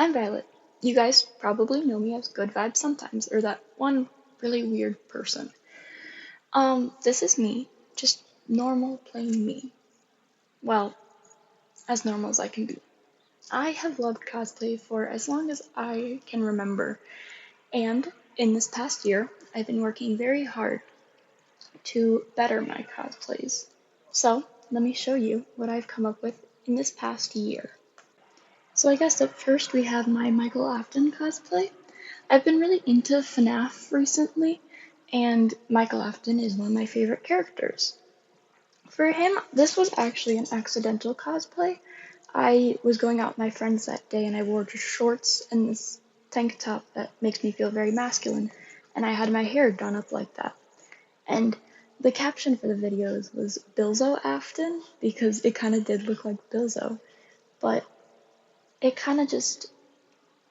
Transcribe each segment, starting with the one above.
I'm Violet. You guys probably know me as Good Vibes Sometimes, or that one really weird person. This is me, just normal, plain me. Well, as normal as I can be. I have loved cosplay for as long as I can remember, and in this past year, I've been working very hard to better my cosplays. So, let me show you what I've come up with in this past year. So I guess up first we have my Michael Afton cosplay. I've been really into FNAF recently, and Michael Afton is one of my favorite characters. For him, this was actually an accidental cosplay. I was going out with my friends that day and I wore just shorts and this tank top that makes me feel very masculine, and I had my hair done up like that. And the caption for the videos was Bilzo Afton because it kind of did look like Bilzo, but it kind of just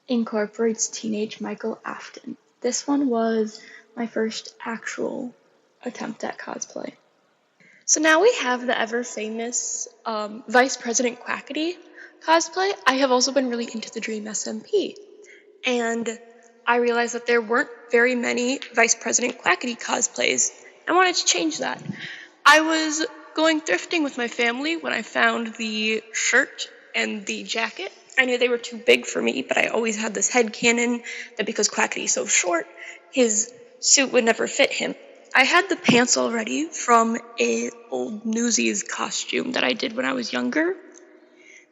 incorporates teenage Michael Afton. This one was my first actual attempt at cosplay. So now we have the ever famous Vice President Quackity cosplay. I have also been really into the Dream SMP, and I realized that there weren't very many Vice President Quackity cosplays. I wanted to change that. I was going thrifting with my family when I found the shirt and the jacket. I knew they were too big for me, but I always had this headcanon that because Quackity's so short, his suit would never fit him. I had the pants already from a old Newsies costume that I did when I was younger.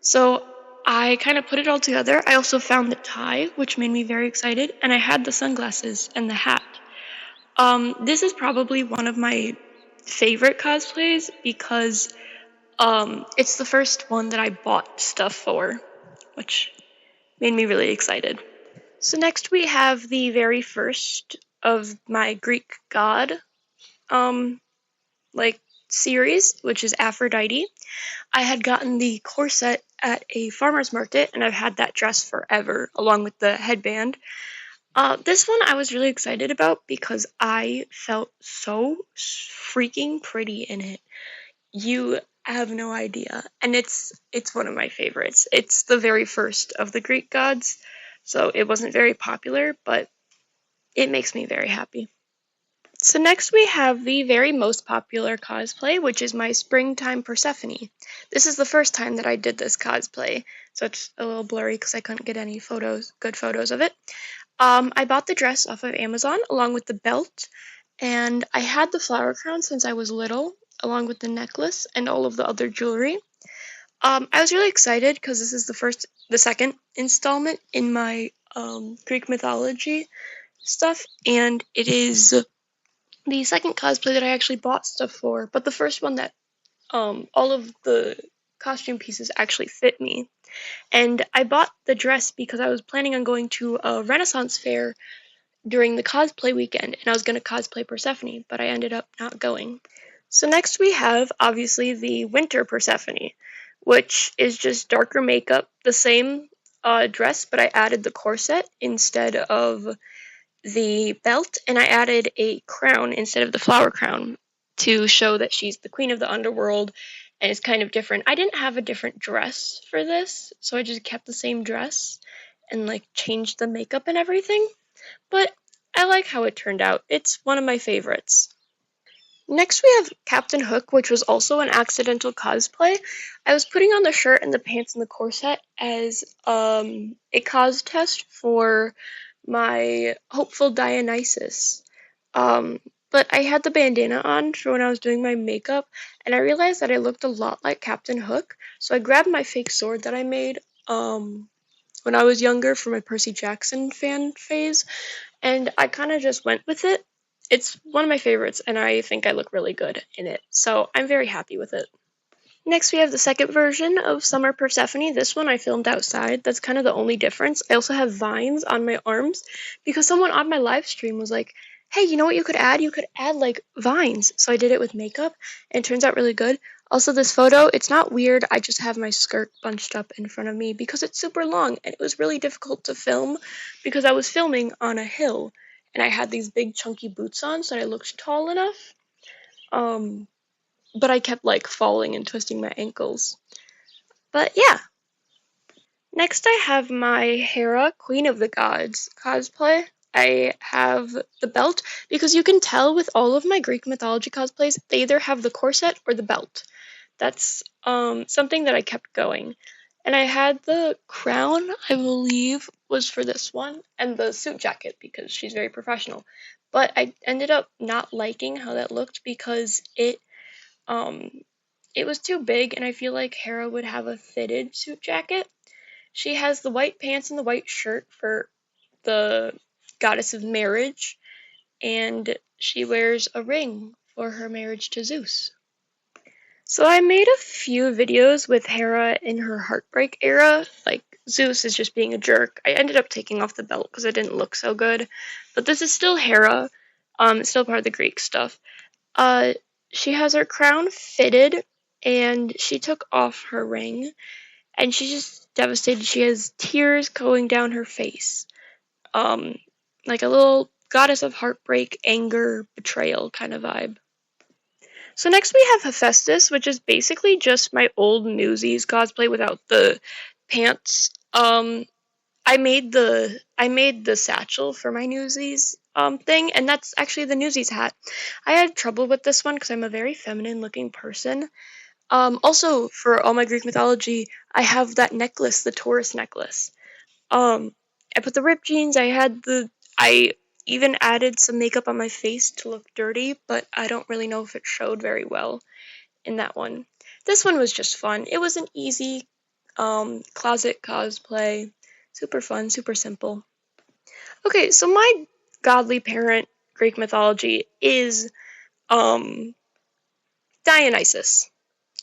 So I kind of put it all together. I also found the tie, which made me very excited, and I had the sunglasses and the hat. This is probably one of my favorite cosplays because it's the first one that I bought stuff for, which made me really excited. So next we have the very first of my Greek god series, which is Aphrodite. I had gotten the corset at a farmer's market, and I've had that dress forever, along with the headband. This one I was really excited about because I felt so freaking pretty in it. You have no idea. And it's one of my favorites. It's the very first of the Greek gods, so it wasn't very popular, but it makes me very happy. So next we have the very most popular cosplay, which is my Springtime Persephone. This is the first time that I did this cosplay, so it's a little blurry because I couldn't get any good photos of it. I bought the dress off of Amazon along with the belt, and I had the flower crown since I was little, along with the necklace and all of the other jewelry. I was really excited because this is the second installment in my Greek mythology stuff, and it is the second cosplay that I actually bought stuff for, but the first one that all of the costume pieces actually fit me. And I bought the dress because I was planning on going to a Renaissance fair during the cosplay weekend, and I was going to cosplay Persephone, but I ended up not going. So next we have, obviously, the Winter Persephone, which is just darker makeup, the same dress, but I added the corset instead of the belt, and I added a crown instead of the flower crown to show that she's the queen of the underworld, and it's kind of different. I didn't have a different dress for this, so I just kept the same dress and changed the makeup and everything, but I like how it turned out. It's one of my favorites. Next we have Captain Hook, which was also an accidental cosplay. I was putting on the shirt and the pants and the corset as a cos test for my hopeful Dionysus. But I had the bandana on for when I was doing my makeup, and I realized that I looked a lot like Captain Hook, so I grabbed my fake sword that I made when I was younger for my Percy Jackson fan phase, and I kind of just went with it. It's one of my favorites, and I think I look really good in it, so I'm very happy with it. Next, we have the second version of Summer Persephone. This one I filmed outside. That's kind of the only difference. I also have vines on my arms because someone on my live stream was like, hey, you know what you could add? You could add vines. So I did it with makeup, and it turns out really good. Also, this photo, it's not weird. I just have my skirt bunched up in front of me because it's super long, and it was really difficult to film because I was filming on a hill, and I had these big chunky boots on so that I looked tall enough. But I kept falling and twisting my ankles. But yeah. Next, I have my Hera, Queen of the Gods cosplay. I have the belt because you can tell with all of my Greek mythology cosplays, they either have the corset or the belt. That's something that I kept going. And I had the crown, I believe, was for this one, and the suit jacket because she's very professional. But I ended up not liking how that looked because um it was too big, and I feel like Hera would have a fitted suit jacket. She has the white pants and the white shirt for the goddess of marriage, and she wears a ring for her marriage to Zeus. So I made a few videos with Hera in her heartbreak era, like Zeus is just being a jerk. I ended up taking off the belt because it didn't look so good, but this is still Hera. It's still part of the Greek stuff. Uh, she has her crown fitted, and she took off her ring, and she's just devastated. She has tears going down her face, um, like a little goddess of heartbreak, anger, betrayal kind of vibe. So next we have Hephaestus, which is basically just my old Newsies cosplay without the pants. I made the satchel for my Newsies thing, and that's actually the Newsies hat. I had trouble with this one because I'm a very feminine looking person. Also for all my Greek mythology, I have that necklace, the Taurus necklace. Um, I put the ripped jeans. I even added some makeup on my face to look dirty, but I don't really know if it showed very well in that one. This one was just fun. It was an easy closet cosplay. Super fun, super simple. Okay, so my godly parent Greek mythology is um Dionysus.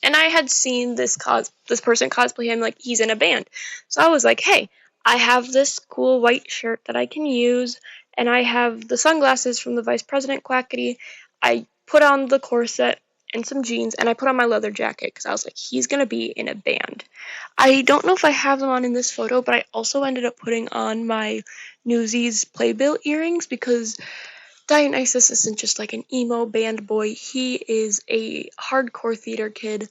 And I had seen this person cosplay him like he's in a band. So I was like, hey, I have this cool white shirt that I can use, and I have the sunglasses from the Vice President Quackity. I put on the corset and some jeans, and I put on my leather jacket because I was like, he's gonna be in a band. I don't know if I have them on in this photo, but I also ended up putting on my Newsies Playbill earrings because Dionysus isn't just like an emo band boy. He is a hardcore theater kid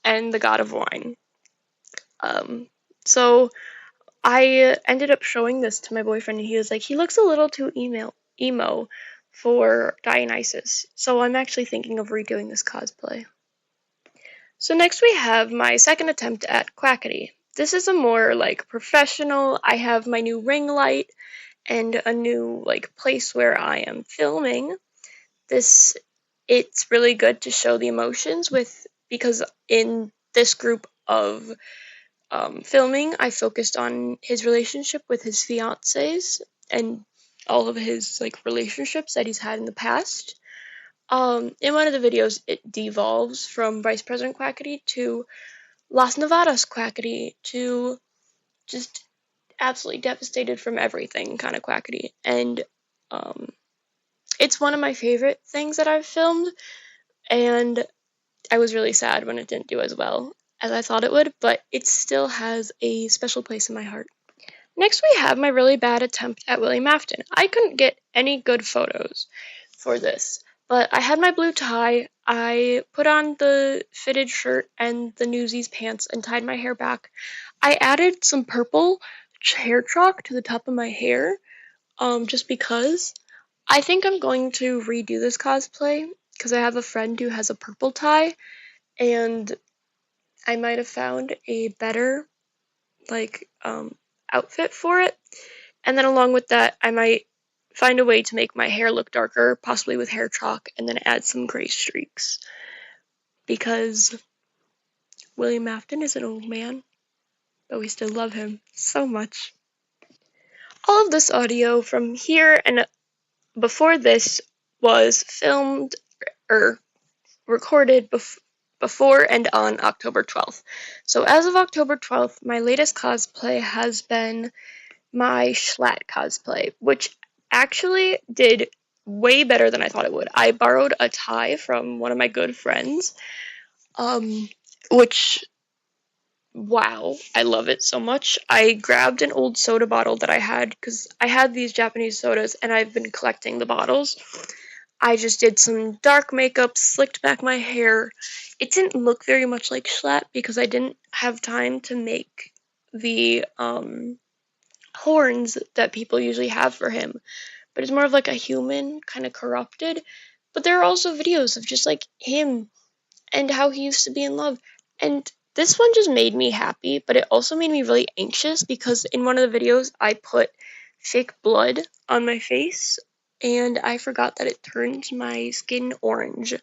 and the god of wine. Um, so I ended up showing this to my boyfriend, and he was like, he looks a little too emo for Dionysus. So I'm actually thinking of redoing this cosplay. So next we have my second attempt at Quackity. This is a more like professional. I have my new ring light and a new like place where I am filming. This it's really good to show the emotions with because in this group of filming, I focused on his relationship with his fiancées and all of his like relationships that he's had in the past. In one of the videos, it devolves from Vice President Quackity to Las Nevadas Quackity to just absolutely devastated from everything kind of Quackity. And um, it's one of my favorite things that I've filmed, and I was really sad when it didn't do as well as I thought it would, but it still has a special place in my heart. Next, we have my really bad attempt at William Afton. I couldn't get any good photos for this, but I had my blue tie, I put on the fitted shirt and the Newsies pants and tied my hair back. I added some purple hair chalk to the top of my hair, just because. I think I'm going to redo this cosplay because I have a friend who has a purple tie, and I might have found a better like outfit for it. And then along with that, I might find a way to make my hair look darker, possibly with hair chalk, and then add some gray streaks. Because William Afton is an old man, but we still love him so much. All of this audio from here and before this was filmed or recorded before and on October 12th. So as of October 12th, my latest cosplay has been my Schlatt cosplay, which actually did way better than I thought it would. I borrowed a tie from one of my good friends, which, wow, I love it so much. I grabbed an old soda bottle that I had, because I had these Japanese sodas, and I've been collecting the bottles. I just did some dark makeup, slicked back my hair. It didn't look very much like Schlatt, because I didn't have time to make the horns that people usually have for him, but it's more of like a human, kind of corrupted. But there are also videos of just like him and how he used to be in love. And this one just made me happy, but it also made me really anxious because in one of the videos I put fake blood on my face and I forgot that it turns my skin orange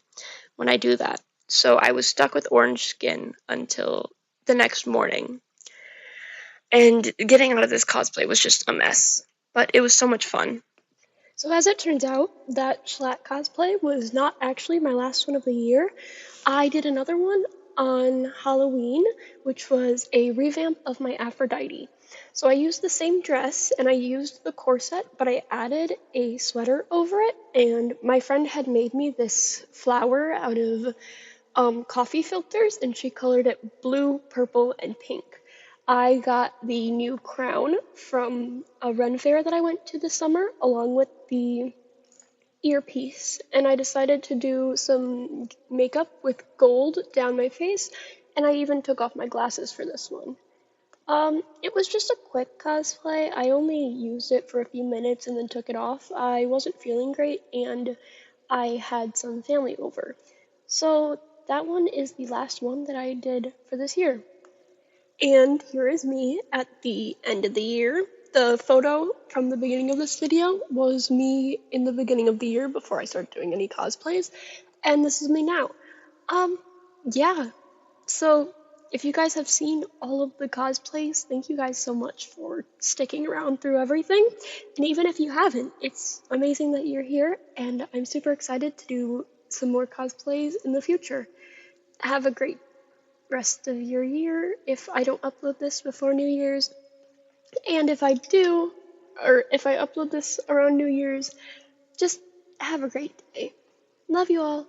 when I do that. So I was stuck with orange skin until the next morning. And getting out of this cosplay was just a mess, but it was so much fun. So as it turns out, that Schlatt cosplay was not actually my last one of the year. I did another one on Halloween, which was a revamp of my Aphrodite. So I used the same dress and I used the corset, but I added a sweater over it. And my friend had made me this flower out of coffee filters, and she colored it blue, purple, and pink. I got the new crown from a Ren fair that I went to this summer, along with the earpiece, and I decided to do some makeup with gold down my face, and I even took off my glasses for this one. It was just a quick cosplay. I only used it for a few minutes and then took it off. I wasn't feeling great, and I had some family over. So that one is the last one that I did for this year. And here is me at the end of the year. The photo from the beginning of this video was me in the beginning of the year before I started doing any cosplays. And this is me now. Yeah. So if you guys have seen all of the cosplays, thank you guys so much for sticking around through everything. And even if you haven't, it's amazing that you're here, and I'm super excited to do some more cosplays in the future. Have a great rest of your year if I don't upload this before New Year's. And if I do, or if I upload this around New Year's, just have a great day. Love you all.